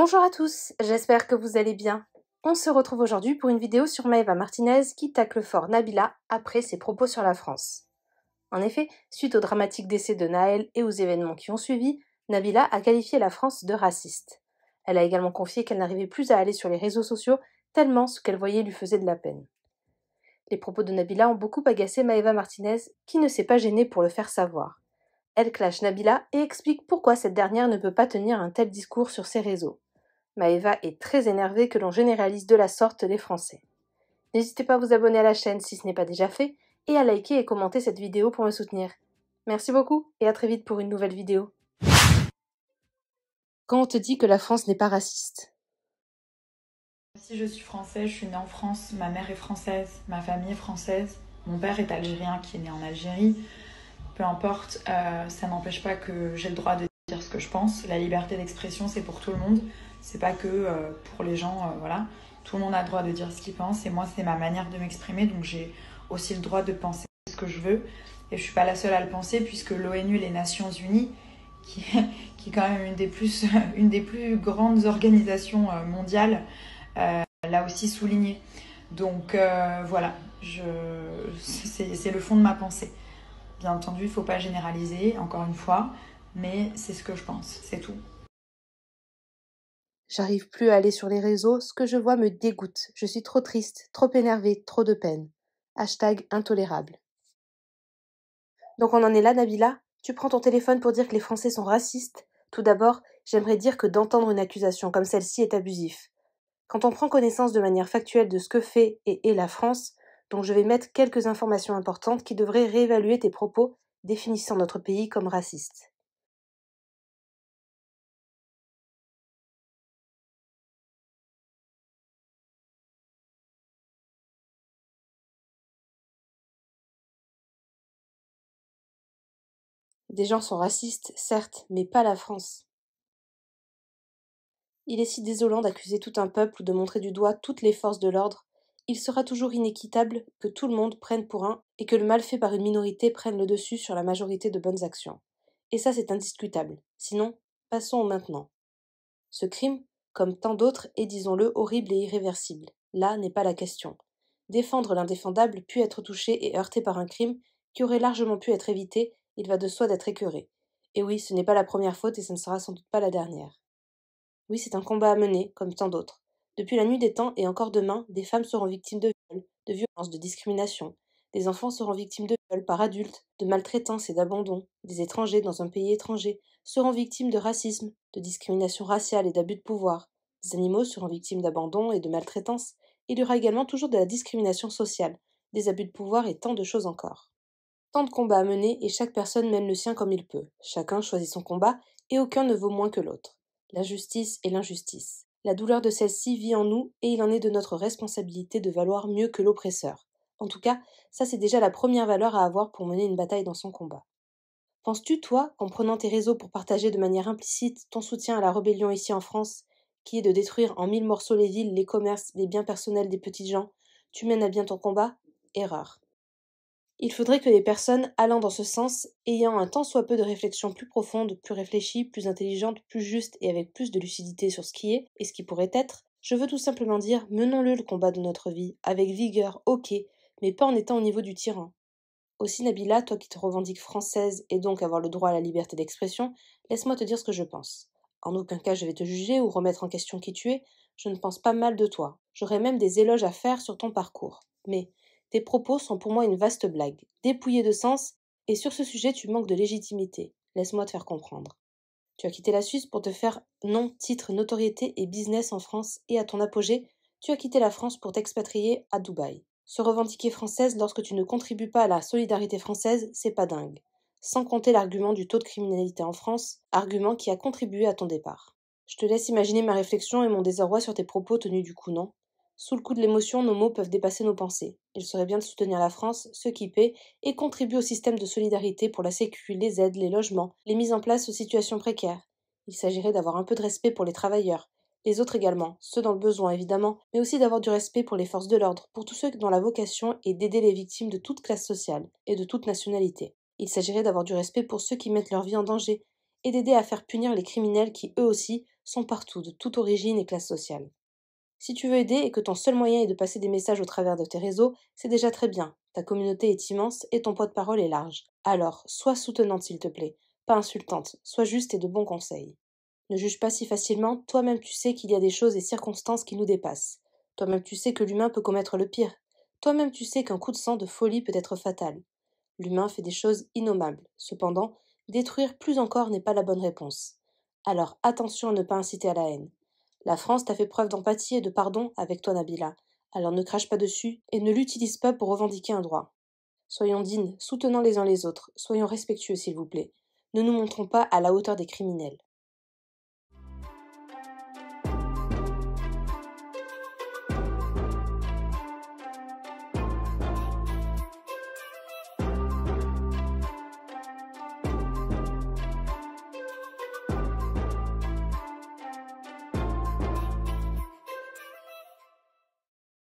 Bonjour à tous, j'espère que vous allez bien. On se retrouve aujourd'hui pour une vidéo sur Maeva Martinez qui tacle fort Nabila après ses propos sur la France. En effet, suite au dramatique décès de Naël et aux événements qui ont suivi, Nabila a qualifié la France de raciste. Elle a également confié qu'elle n'arrivait plus à aller sur les réseaux sociaux tellement ce qu'elle voyait lui faisait de la peine. Les propos de Nabila ont beaucoup agacé Maeva Martinez qui ne s'est pas gênée pour le faire savoir. Elle clash Nabila et explique pourquoi cette dernière ne peut pas tenir un tel discours sur ses réseaux. Maeva est très énervée que l'on généralise de la sorte les Français. N'hésitez pas à vous abonner à la chaîne si ce n'est pas déjà fait et à liker et commenter cette vidéo pour me soutenir. Merci beaucoup et à très vite pour une nouvelle vidéo. Quand on te dit que la France n'est pas raciste? Si je suis française, je suis née en France, ma mère est française, ma famille est française, mon père est algérien qui est né en Algérie. Peu importe, ça n'empêche pas que j'ai le droit de dire ce que je pense. La liberté d'expression, c'est pour tout le monde. C'est pas que pour les gens, voilà. Tout le monde a le droit de dire ce qu'il pense et moi, c'est ma manière de m'exprimer. Donc, j'ai aussi le droit de penser ce que je veux. Et je suis pas la seule à le penser puisque l'ONU, les Nations Unies, qui est quand même une des plus grandes organisations mondiales, l'a aussi souligné. Donc, voilà, c'est le fond de ma pensée. Bien entendu, il ne faut pas généraliser, encore une fois, mais c'est ce que je pense, c'est tout. J'arrive plus à aller sur les réseaux, ce que je vois me dégoûte. Je suis trop triste, trop énervée, trop de peine. #intolérable. Donc on en est là, Nabila? Tu prends ton téléphone pour dire que les Français sont racistes? Tout d'abord, j'aimerais dire que d'entendre une accusation comme celle-ci est abusif. Quand on prend connaissance de manière factuelle de ce que fait et est la France, donc je vais mettre quelques informations importantes qui devraient réévaluer tes propos définissant notre pays comme raciste. Des gens sont racistes, certes, mais pas la France. Il est si désolant d'accuser tout un peuple ou de montrer du doigt toutes les forces de l'ordre. Il sera toujours inéquitable que tout le monde prenne pour un et que le mal fait par une minorité prenne le dessus sur la majorité de bonnes actions. Et ça, c'est indiscutable. Sinon, passons au maintenant. Ce crime, comme tant d'autres, est, disons-le, horrible et irréversible. Là n'est pas la question. Défendre l'indéfendable puis être touché et heurté par un crime qui aurait largement pu être évité, il va de soi d'être écœuré. Et oui, ce n'est pas la première faute et ce ne sera sans doute pas la dernière. Oui, c'est un combat à mener, comme tant d'autres. Depuis la nuit des temps et encore demain, des femmes seront victimes de viols, de violences, de discrimination. Des enfants seront victimes de viols par adultes, de maltraitance et d'abandon. Des étrangers dans un pays étranger seront victimes de racisme, de discrimination raciale et d'abus de pouvoir. Des animaux seront victimes d'abandon et de maltraitance. Il y aura également toujours de la discrimination sociale, des abus de pouvoir et tant de choses encore. Tant de combats à mener et chaque personne mène le sien comme il peut. Chacun choisit son combat et aucun ne vaut moins que l'autre. La justice et l'injustice. La douleur de celle-ci vit en nous et il en est de notre responsabilité de valoir mieux que l'oppresseur. En tout cas, ça c'est déjà la première valeur à avoir pour mener une bataille dans son combat. Penses-tu, toi, qu'en prenant tes réseaux pour partager de manière implicite ton soutien à la rébellion ici en France, qui est de détruire en 1000 morceaux les villes, les commerces, les biens personnels des petits gens, tu mènes à bien ton combat? Erreur. Il faudrait que les personnes allant dans ce sens, ayant un tant soit peu de réflexion plus profonde, plus réfléchie, plus intelligente, plus juste et avec plus de lucidité sur ce qui est et ce qui pourrait être, je veux tout simplement dire, menons-le le combat de notre vie, avec vigueur, ok, mais pas en étant au niveau du tyran. Aussi Nabila, toi qui te revendiques française et donc avoir le droit à la liberté d'expression, laisse-moi te dire ce que je pense. En aucun cas je vais te juger ou remettre en question qui tu es, je ne pense pas mal de toi. J'aurais même des éloges à faire sur ton parcours. Mais tes propos sont pour moi une vaste blague, dépouillée de sens, et sur ce sujet tu manques de légitimité. Laisse-moi te faire comprendre. Tu as quitté la Suisse pour te faire nom, titre, notoriété et business en France, et à ton apogée, tu as quitté la France pour t'expatrier à Dubaï. Se revendiquer française lorsque tu ne contribues pas à la solidarité française, c'est pas dingue. Sans compter l'argument du taux de criminalité en France, argument qui a contribué à ton départ. Je te laisse imaginer ma réflexion et mon désarroi sur tes propos tenus du coup, non? Sous le coup de l'émotion, nos mots peuvent dépasser nos pensées. Il serait bien de soutenir la France, ceux qui paient, et contribuent au système de solidarité pour la sécu, les aides, les logements, les mises en place aux situations précaires. Il s'agirait d'avoir un peu de respect pour les travailleurs, les autres également, ceux dans le besoin évidemment, mais aussi d'avoir du respect pour les forces de l'ordre, pour tous ceux dont la vocation est d'aider les victimes de toute classe sociale et de toute nationalité. Il s'agirait d'avoir du respect pour ceux qui mettent leur vie en danger, et d'aider à faire punir les criminels qui, eux aussi, sont partout, de toute origine et classe sociale. Si tu veux aider et que ton seul moyen est de passer des messages au travers de tes réseaux, c'est déjà très bien. Ta communauté est immense et ton poids de parole est large. Alors, sois soutenante s'il te plaît, pas insultante, sois juste et de bons conseils. Ne juge pas si facilement, toi-même tu sais qu'il y a des choses et circonstances qui nous dépassent. Toi-même tu sais que l'humain peut commettre le pire. Toi-même tu sais qu'un coup de sang de folie peut être fatal. L'humain fait des choses innommables. Cependant, détruire plus encore n'est pas la bonne réponse. Alors attention à ne pas inciter à la haine. La France t'a fait preuve d'empathie et de pardon avec toi, Nabila. Alors ne crache pas dessus et ne l'utilise pas pour revendiquer un droit. Soyons dignes, soutenant les uns les autres, soyons respectueux s'il vous plaît. Ne nous montrons pas à la hauteur des criminels.